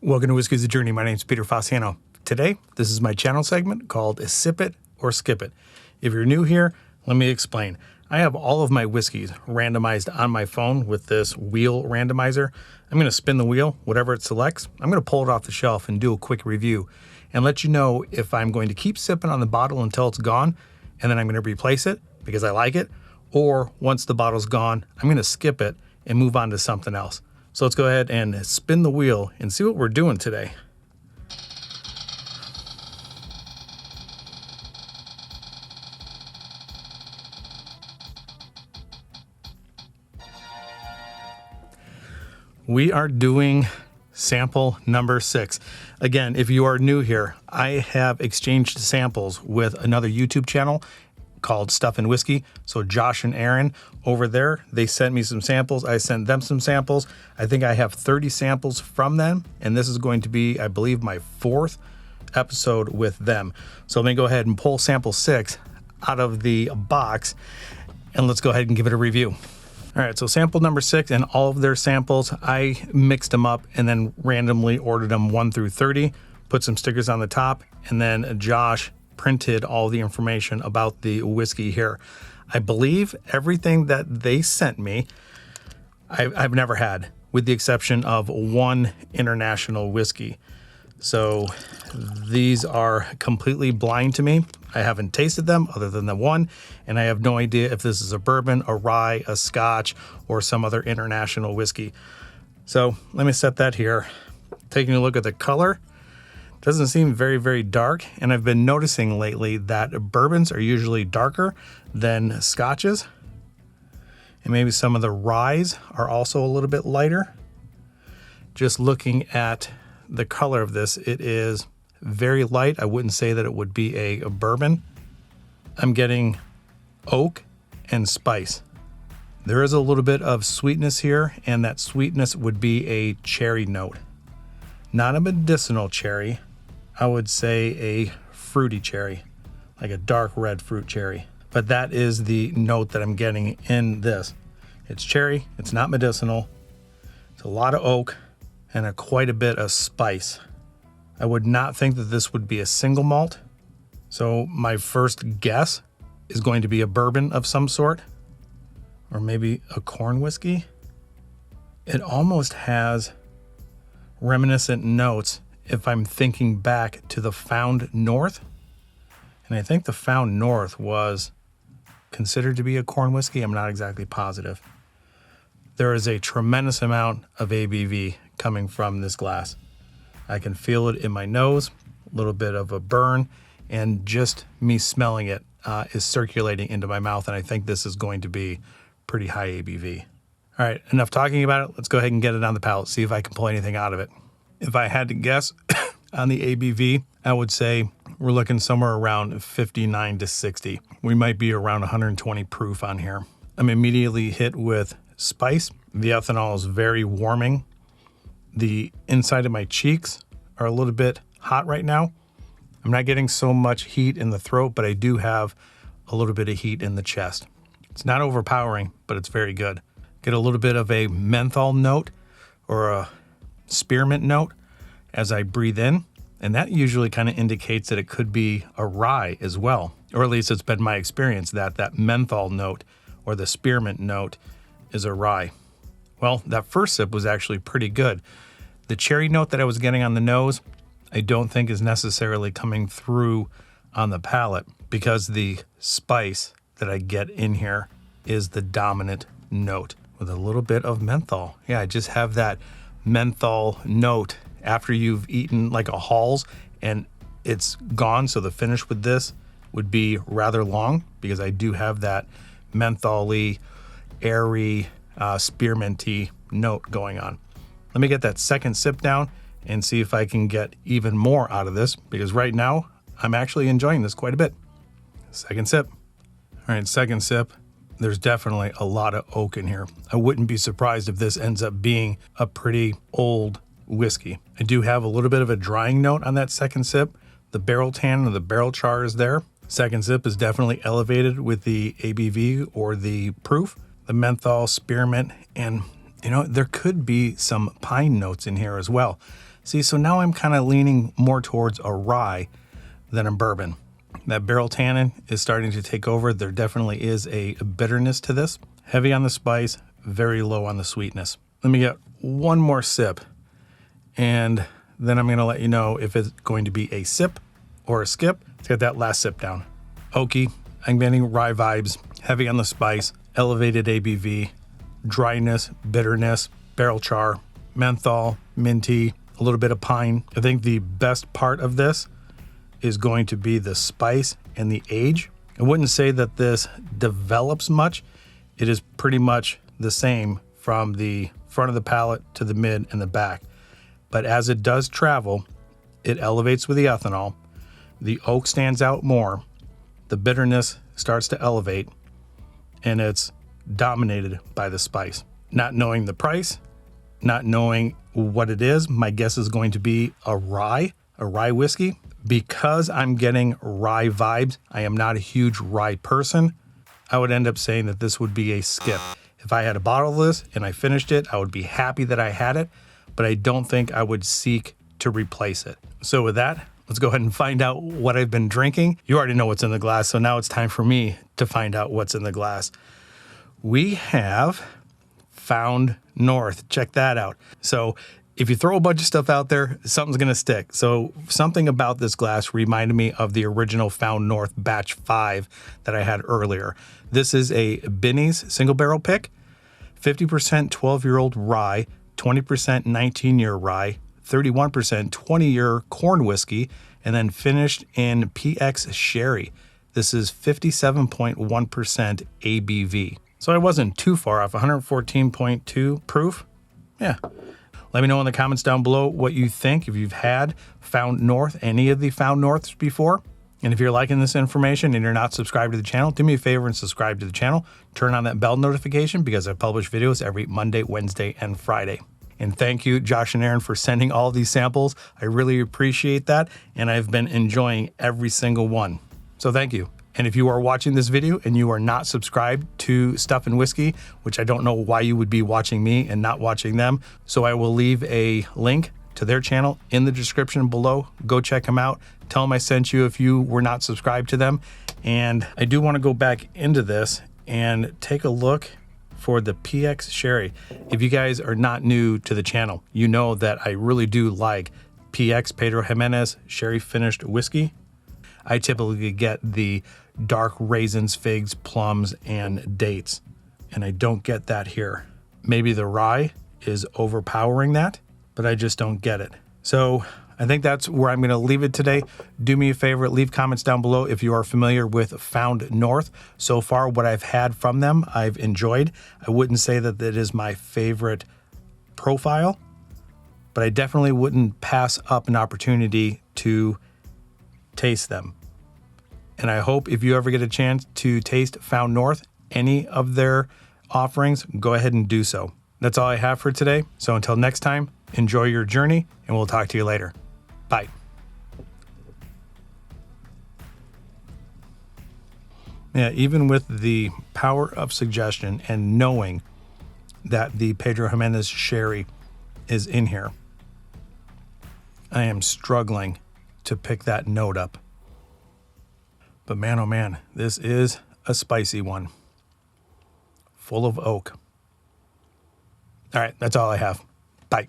Welcome to Whisky's a Journey. My name is Peter Fossiano. Today, this is my channel segment called Sip It or Skip It. If you're new here, let me explain. I have all of my whiskeys randomized on my phone with this wheel randomizer. I'm going to spin the wheel, whatever it selects. I'm going to pull it off the shelf and do a quick review and let you know if I'm going to keep sipping on the bottle until it's gone, and then I'm going to replace it because I like it, or once the bottle's gone, I'm going to skip it and move on to something else. So let's go ahead and spin the wheel and see what we're doing today. We are doing sample number 6. Again, if you are new here, I have exchanged samples with another YouTube channel called Stuff and Whiskey. So Josh and Aaron over there, they sent me some samples. I sent them some samples. I think I have 30 samples from them. And this is going to be, I believe, my 4th episode with them. So let me go ahead and pull sample 6 out of the box and let's go ahead and give it a review. All right, so sample number 6 and all of their samples, I mixed them up and then randomly ordered them 1 through 30, put some stickers on the top, and then Josh printed all the information about the whiskey here. I believe everything that they sent me, I've never had, with the exception of one international whiskey. So these are completely blind to me. I haven't tasted them other than the one, and I have no idea if this is a bourbon, a rye, a scotch, or some other international whiskey. So let me set that here. Taking a look at the color, doesn't seem very, very dark, and I've been noticing lately that bourbons are usually darker than scotches, and maybe some of the ryes are also a little bit lighter. Just looking at the color of this, it is very light. I wouldn't say that it would be a bourbon. I'm getting oak and spice. There is a little bit of sweetness here, and that sweetness would be a cherry note. Not a medicinal cherry. I would say a fruity cherry, like a dark red fruit cherry. But that is the note that I'm getting in this. It's cherry, it's not medicinal. It's a lot of oak and quite a bit of spice. I would not think that this would be a single malt. So my first guess is going to be a bourbon of some sort, or maybe a corn whiskey. It almost has reminiscent notes if I'm thinking back to the Found North. And I think the Found North was considered to be a corn whiskey. I'm not exactly positive. There is a tremendous amount of ABV coming from this glass. I can feel it in my nose, a little bit of a burn, and just me smelling it is circulating into my mouth, and I think this is going to be pretty high ABV. All right, enough talking about it. Let's go ahead and get it on the palate, see if I can pull anything out of it. If I had to guess on the ABV, I would say we're looking somewhere around 59 to 60. We might be around 120 proof on here. I'm immediately hit with spice. The ethanol is very warming. The inside of my cheeks are a little bit hot right now. I'm not getting so much heat in the throat, but I do have a little bit of heat in the chest. It's not overpowering, but it's very good. Get a little bit of a menthol note or a spearmint note as I breathe in, and that usually kind of indicates that it could be a rye as well, or at least it's been my experience that that menthol note or the spearmint note is a rye. Well, that first sip was actually pretty good. The cherry note that I was getting on the nose, I don't think is necessarily coming through on the palate because the spice that I get in here is the dominant note with a little bit of menthol. Yeah, I just have that menthol note after you've eaten like a Halls and it's gone. So the finish with this would be rather long because I do have that menthol-y, airy, spearminty note going on. Let me get that second sip down and see if I can get even more out of this because right now I'm actually enjoying this quite a bit. Second sip. All right, second sip. There's definitely a lot of oak in here. I wouldn't be surprised if this ends up being a pretty old whiskey. I do have a little bit of a drying note on that second sip. The barrel tan or the barrel char is there. Second sip is definitely elevated with the ABV or the proof. The menthol, spearmint, and You know, there could be some pine notes in here as well. See, so now I'm kind of leaning more towards a rye than a bourbon. That barrel tannin is starting to take over. There definitely is a bitterness to this. Heavy on the spice, very low on the sweetness. Let me get one more sip, and then I'm going to let you know if it's going to be a sip or a skip. Let's get that last sip down. Oaky, I'm getting rye vibes, heavy on the spice, elevated ABV, dryness, bitterness, barrel char, menthol, minty, a little bit of pine. I think the best part of this is going to be the spice and the age. I wouldn't say that this develops much. It is pretty much the same from the front of the palate to the mid and the back. But as it does travel, it elevates with the ethanol. The oak stands out more. The bitterness starts to elevate, and it's dominated by the spice. Not knowing the price, not knowing what it is, my guess is going to be a rye whiskey. Because I'm getting rye vibes, I am not a huge rye person. I would end up saying that this would be a skip. If I had a bottle of this and I finished it, I would be happy that I had it, but I don't think I would seek to replace it. So with that, let's go ahead and find out what I've been drinking. You already know what's in the glass, so now it's time for me to find out what's in the glass. We have Found North. Check that out. So if you throw a bunch of stuff out there, something's going to stick. So something about this glass reminded me of the original Found North Batch 5 that I had earlier. This is a Binny's single barrel pick, 50% 12-year-old rye, 20% 19-year rye, 31% 20-year corn whiskey, and then finished in PX sherry. This is 57.1% ABV. So I wasn't too far off, 114.2 proof. Yeah. Let me know in the comments down below what you think, if you've had Found North, any of the Found Norths before. And if you're liking this information and you're not subscribed to the channel, do me a favor and subscribe to the channel. Turn on that bell notification because I publish videos every Monday, Wednesday, and Friday. And thank you, Josh and Aaron, for sending all these samples. I really appreciate that, and I've been enjoying every single one. So thank you. And if you are watching this video and you are not subscribed to Stuff and Whiskey, which I don't know why you would be watching me and not watching them, so I will leave a link to their channel in the description below. Go check them out. Tell them I sent you if you were not subscribed to them. And I do want to go back into this and take a look for the PX Sherry. If you guys are not new to the channel, you know that I really do like PX Pedro Jimenez Sherry Finished Whiskey. I typically get the dark raisins, figs, plums, and dates, and I don't get that here. Maybe the rye is overpowering that, but I just don't get it. So I think that's where I'm going to leave it today. Do me a favor, leave comments down below if you are familiar with Found North. So far, what I've had from them, I've enjoyed. I wouldn't say that it is my favorite profile, but I definitely wouldn't pass up an opportunity to taste them. And I hope if you ever get a chance to taste Found North, any of their offerings, go ahead and do so. That's all I have for today. So until next time, enjoy your journey, and we'll talk to you later. Bye. Yeah, even with the power of suggestion and knowing that the Pedro Jimenez Sherry is in here, I am struggling to pick that note up. But man, oh man, this is a spicy one. Full of oak. All right, that's all I have. Bye.